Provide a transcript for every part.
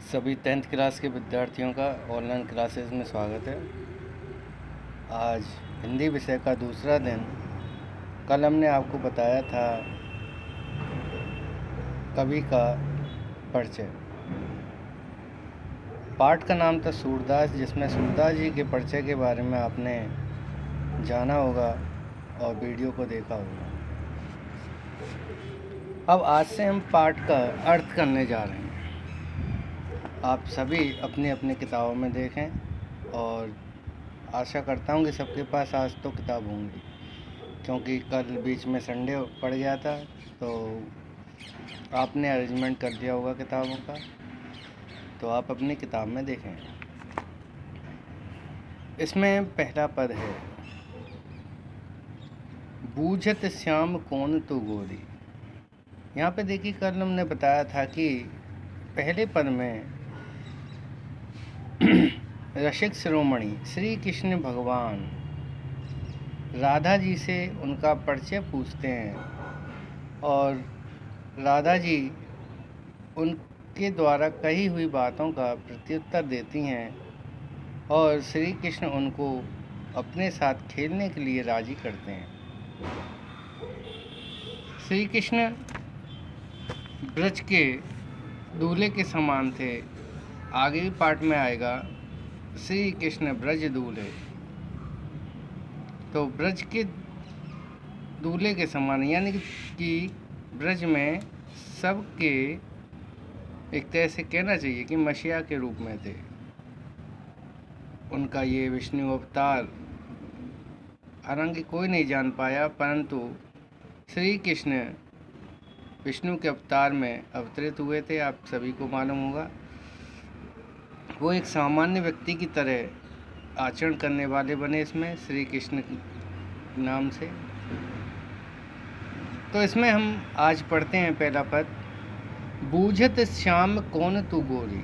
सभी 10th class के विद्यार्थियों का ऑनलाइन क्लासेस में स्वागत है। आज हिंदी विषय का दूसरा दिन। कल हमने आपको बताया था कवि का परिचय। पाठ का नाम था सूरदास, जिसमें सूरदास जी के परिचय के बारे में आपने जाना होगा और वीडियो को देखा होगा। अब आज से हम पाठ का अर्थ करने जा रहे हैं। आप सभी अपनी अपनी किताबों में देखें और आशा करता हूँ कि सबके पास आज तो किताब होंगी, क्योंकि कल बीच में संडे पड़ गया था तो आपने अरेंजमेंट कर दिया होगा किताबों का। तो आप अपनी किताब में देखें। इसमें पहला पद है, बूझत श्याम कौन तू गोरी। यहाँ पे देखिए, कल हमने बताया था कि पहले पद में रसिक शिरोमणि श्री कृष्ण भगवान राधा जी से उनका परिचय पूछते हैं और राधा जी उनके द्वारा कही हुई बातों का प्रत्युत्तर देती हैं और श्री कृष्ण उनको अपने साथ खेलने के लिए राजी करते हैं। श्री कृष्ण ब्रज के दूल्हे के समान थे। आगे भी पाठ में आएगा श्री कृष्ण ब्रज दूल्हे। तो ब्रज के दूल्हे के समान, यानी कि ब्रज में सबके एक तरह से कहना चाहिए कि मसीहा के रूप में थे। उनका ये विष्णु अवतार हालांकि कोई नहीं जान पाया, परंतु श्री कृष्ण विष्णु के अवतार में अवतरित हुए थे। आप सभी को मालूम होगा। वो एक सामान्य व्यक्ति की तरह आचरण करने वाले बने इसमें श्री कृष्ण नाम से। तो इसमें हम आज पढ़ते हैं पहला पद, बूझत श्याम कौन तू गोरी।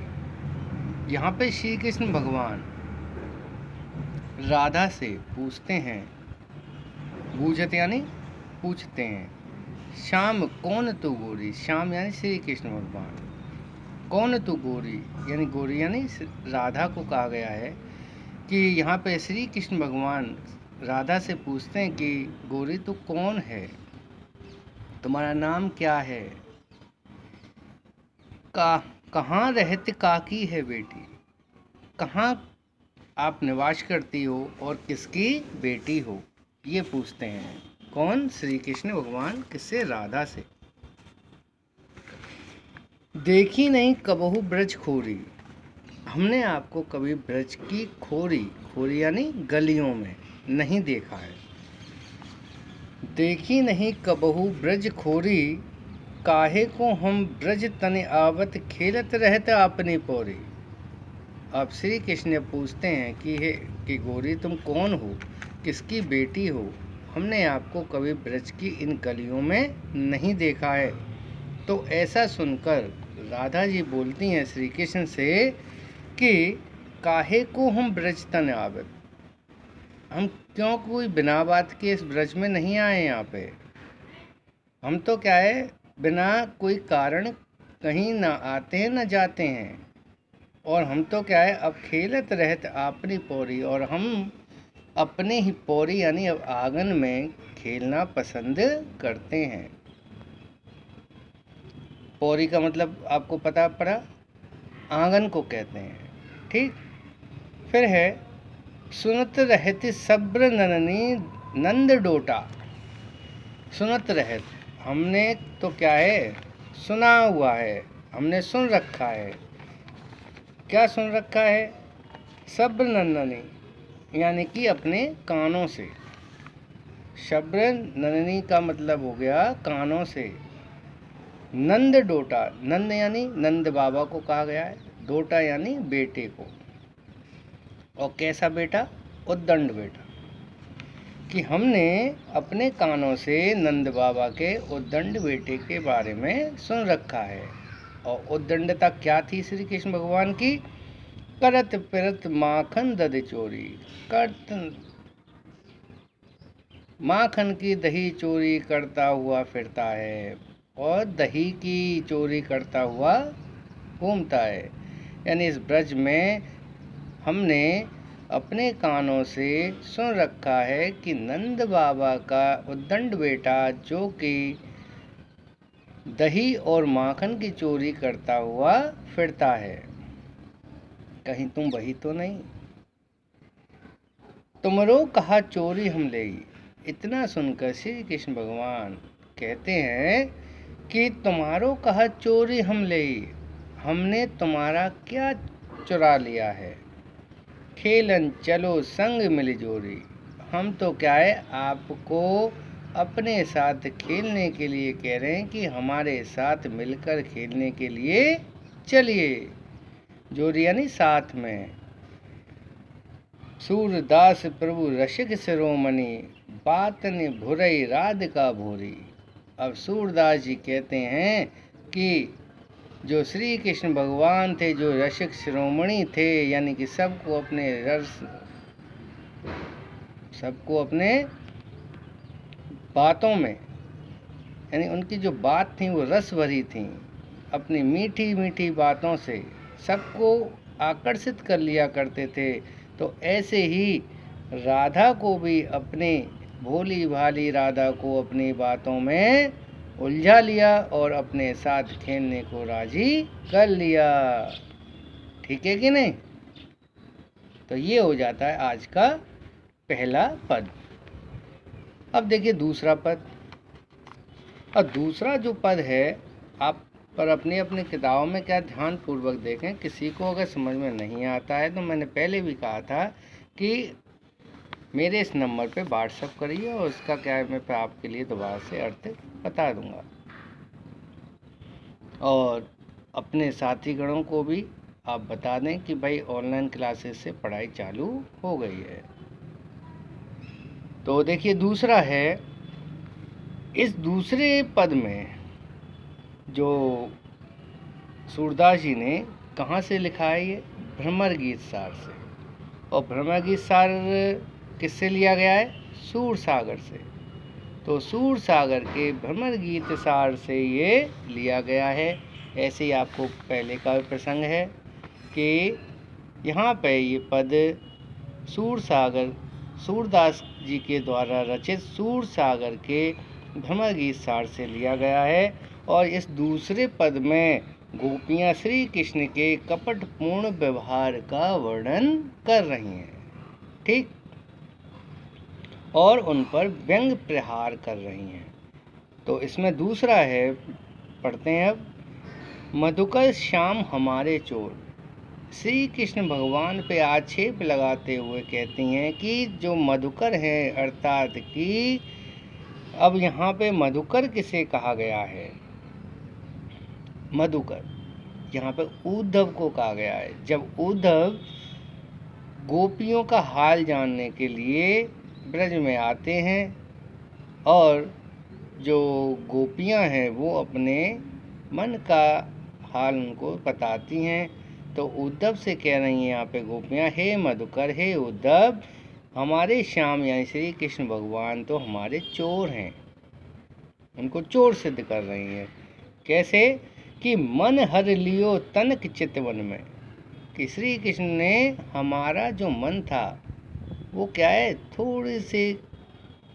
यहाँ पे श्री कृष्ण भगवान राधा से पूछते हैं, बूझत यानी पूछते हैं, श्याम कौन तू गोरी। श्याम यानी श्री कृष्ण भगवान, कौन तू गोरी यानी गोरी यानी राधा को कहा गया है कि यहाँ पे श्री कृष्ण भगवान राधा से पूछते हैं कि गोरी तू कौन है, तुम्हारा नाम क्या है, कहाँ रहते काकी है बेटी, कहाँ आप निवास करती हो और किसकी बेटी हो। ये पूछते हैं कौन, श्री कृष्ण भगवान किससे, राधा से। देखी नहीं कबहू ब्रज खोरी, हमने आपको कभी ब्रज की खोरी यानी गलियों में नहीं देखा है। देखी नहीं कबहू ब्रज खोरी, काहे को हम ब्रज तन आवत खेलत रहते अपनी पौरी। अब श्री कृष्ण पूछते हैं कि गोरी तुम कौन हो, किसकी बेटी हो, हमने आपको कभी ब्रज की इन गलियों में नहीं देखा है। तो ऐसा सुनकर राधा जी बोलती हैं श्री कृष्ण से कि काहे को हम ब्रज तन आवत, हम क्यों कोई बिना बात के इस ब्रज में नहीं आए। यहाँ पे हम तो क्या है, बिना कोई कारण कहीं ना आते हैं ना जाते हैं, और हम तो क्या है, अब खेलत रहत अपनी पौरी, और हम अपने ही पौरी यानी अब आंगन में खेलना पसंद करते हैं। पौरी का मतलब आपको पता पड़ा, आंगन को कहते हैं। ठीक। फिर है, सुनत रहती सब्र नननी नंद डोटा। सुनत रहत, हमने तो क्या है, सुना हुआ है, हमने सुन रखा है। क्या सुन रखा है, सब्र नंदनी यानी कि अपने कानों से। सब्र नंदनी का मतलब हो गया कानों से। नंद डोटा, नंद यानी नंद बाबा को कहा गया है, डोटा यानी बेटे को। और कैसा बेटा, उद्दंड बेटा, कि हमने अपने कानों से नंद बाबा के उद्दंड बेटे के बारे में सुन रखा है। और उद्दंडता क्या थी श्री कृष्ण भगवान की, करत पिरत माखन दध चोरी, करत माखन की दही चोरी करता हुआ फिरता है और दही की चोरी करता हुआ घूमता है। यानी इस ब्रज में हमने अपने कानों से सुन रखा है कि नंद बाबा का उद्दंड बेटा जो कि दही और माखन की चोरी करता हुआ फिरता है, कहीं तुम वही तो नहीं। तुमरो कहा चोरी हम लेई। इतना सुनकर श्री कृष्ण भगवान कहते हैं कि तुम्हारो कहा चोरी हम लेई, हमने तुम्हारा क्या चुरा लिया है। खेलन चलो संग मिल जोरी। हम तो क्या है, आपको अपने साथ खेलने के लिए कह रहे हैं कि हमारे साथ मिलकर खेलने के लिए चलिए। जोरी यानी साथ में। सूरदास प्रभु रसिक शिरोमणि, बात ने भुरई राधिका भोरी। अब सूरदास जी कहते हैं कि जो श्री कृष्ण भगवान थे, जो रसिक शिरोमणि थे, यानी कि सबको अपने बातों में, यानी उनकी जो बात थी वो रस भरी थी, अपनी मीठी मीठी बातों से सबको आकर्षित कर लिया करते थे। तो ऐसे ही राधा को भी, अपने भोली भाली राधा को अपनी बातों में उलझा लिया और अपने साथ खेलने को राजी कर लिया। ठीक है कि नहीं? तो ये हो जाता है आज का पहला पद। अब देखिए दूसरा पद। और दूसरा जो पद है, आप पर अपनी अपनी किताबों में क्या ध्यान पूर्वक देखें। किसी को अगर समझ में नहीं आता है तो मैंने पहले भी कहा था कि मेरे इस नंबर पे व्हाट्सएप करिए और उसका क्या है, मैं आपके लिए दोबारा से अर्थ बता दूंगा। और अपने साथीगणों को भी आप बता दें कि भाई ऑनलाइन क्लासेस से पढ़ाई चालू हो गई है। तो देखिए दूसरा है, इस दूसरे पद में जो सूरदास जी ने कहाँ से लिखा है, ये भ्रमर गीत सार से। और भ्रमर गीत सार किससे लिया गया है? सूर सागर से। तो सूर सागर के भ्रमर गीत सार से ये लिया गया है। ऐसे ही आपको पहले का प्रसंग है कि यहाँ पे ये पद सूर सागर, सूरदास जी के द्वारा रचित सूर सागर के भ्रमर गीत सार से लिया गया है। और इस दूसरे पद में गोपियाँ श्री कृष्ण के कपटपूर्ण व्यवहार का वर्णन कर रही हैं, ठीक, और उन पर व्यंग प्रहार कर रही हैं। तो इसमें दूसरा है, पढ़ते हैं अब। मधुकर श्याम हमारे चोर। श्री कृष्ण भगवान पे आक्षेप लगाते हुए कहती हैं कि जो मधुकर हैं, अर्थात कि अब यहाँ पे मधुकर किसे कहा गया है? मधुकर यहाँ पे उद्धव को कहा गया है। जब उद्धव गोपियों का हाल जानने के लिए ब्रज में आते हैं और जो गोपियाँ हैं वो अपने मन का हाल उनको बताती हैं, तो उद्धव से कह रही हैं यहाँ पे गोपियाँ, हे मधुकर, हे उद्धव, हमारे श्याम यानी श्री कृष्ण भगवान तो हमारे चोर हैं। उनको चोर सिद्ध कर रही हैं। कैसे? कि मन हर लियो तनक चितवन में। कि श्री कृष्ण ने हमारा जो मन था वो क्या है, थोड़ी सी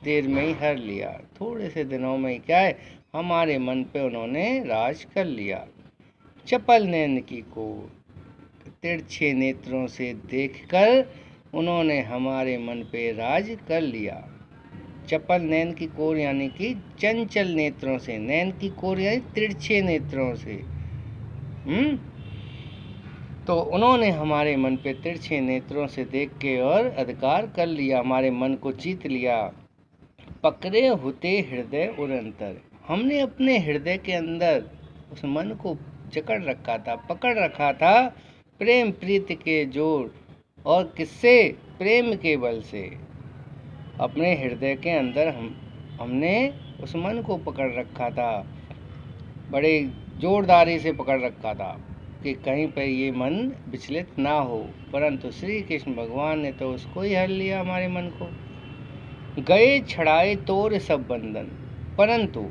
देर में ही हर लिया, थोड़े से दिनों में ही क्या है, हमारे मन पे उन्होंने राज कर लिया। चपल नैन की को तिरछे नेत्रों से देखकर उन्होंने हमारे मन पे राज कर लिया। चपल नैन की कोर यानी कि चंचल नेत्रों से, नैन की कोर यानी तिरछे नेत्रों से। तो उन्होंने हमारे मन पे तिरछे नेत्रों से देख के और अधिकार कर लिया, हमारे मन को जीत लिया। पकड़े होते हृदय उरंतर। हमने अपने हृदय के अंदर उस मन को जकड़ रखा था, पकड़ रखा था प्रेम प्रीति के जोर, और किससे? प्रेम के बल से। अपने हृदय के अंदर हमने उस मन को पकड़ रखा था, बड़े जोरदारी से पकड़ रखा था कि कहीं पर ये मन विचलित ना हो। परंतु श्री कृष्ण भगवान ने तो उसको ही हर लिया, हमारे मन को। गए छड़ाए तोर सब बंधन। परंतु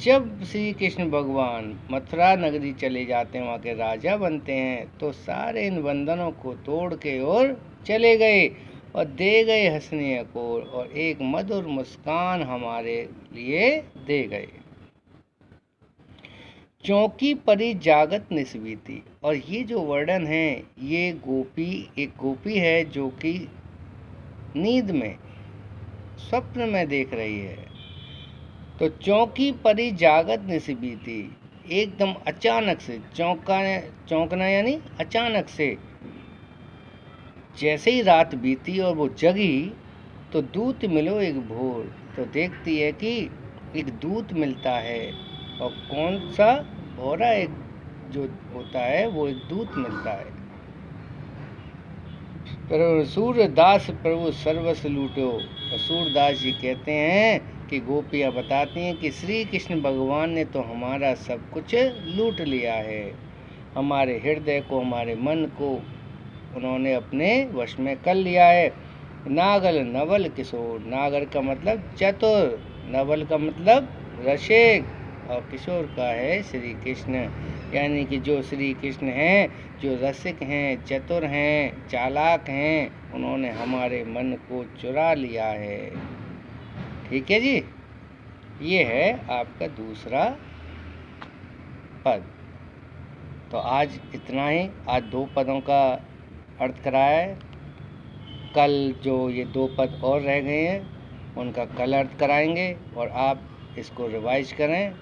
जब श्री कृष्ण भगवान मथुरा नगरी चले जाते हैं, वहाँ के राजा बनते हैं, तो सारे इन बंधनों को तोड़ के और चले गए और दे गए हंसने को, और एक मधुर मुस्कान हमारे लिए दे गए। चौकी परी जागत निस्बीती, और ये जो वर्णन है, ये एक गोपी है जो कि नींद में, स्वप्न में देख रही है। तो चौकी परी जागत निस्बीती, एकदम अचानक से चौंकना यानी अचानक से, जैसे ही रात बीती और वो जगी, तो दूत मिलो एक भोर, तो देखती है कि एक दूत मिलता है, और कौन सा भौरा एक जो होता है वो एक दूत मिलता है। पर सूरदास प्रभु सर्वस्व लूटो, और सूरदास जी कहते हैं कि गोपियाँ बताती हैं कि श्री कृष्ण भगवान ने तो हमारा सब कुछ लूट लिया है, हमारे हृदय को, हमारे मन को उन्होंने अपने वश में कर लिया है। नागल नवल किशोर, नागर का मतलब चतुर, नवल का मतलब रसिक, और किशोर का है श्री कृष्ण, यानी कि जो श्री कृष्ण हैं, जो रसिक हैं, चतुर हैं, चालाक हैं, उन्होंने हमारे मन को चुरा लिया है। ठीक है जी, ये है आपका दूसरा पद। तो आज इतना ही, आज 2 पदों का अर्थ कराया है। कल जो ये 2 पद और रह गए हैं उनका कल अर्थ कराएंगे, और आप इसको रिवाइज करें,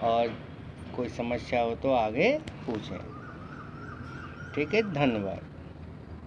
और कोई समस्या हो तो आगे पूछें। ठीक है, धन्यवाद।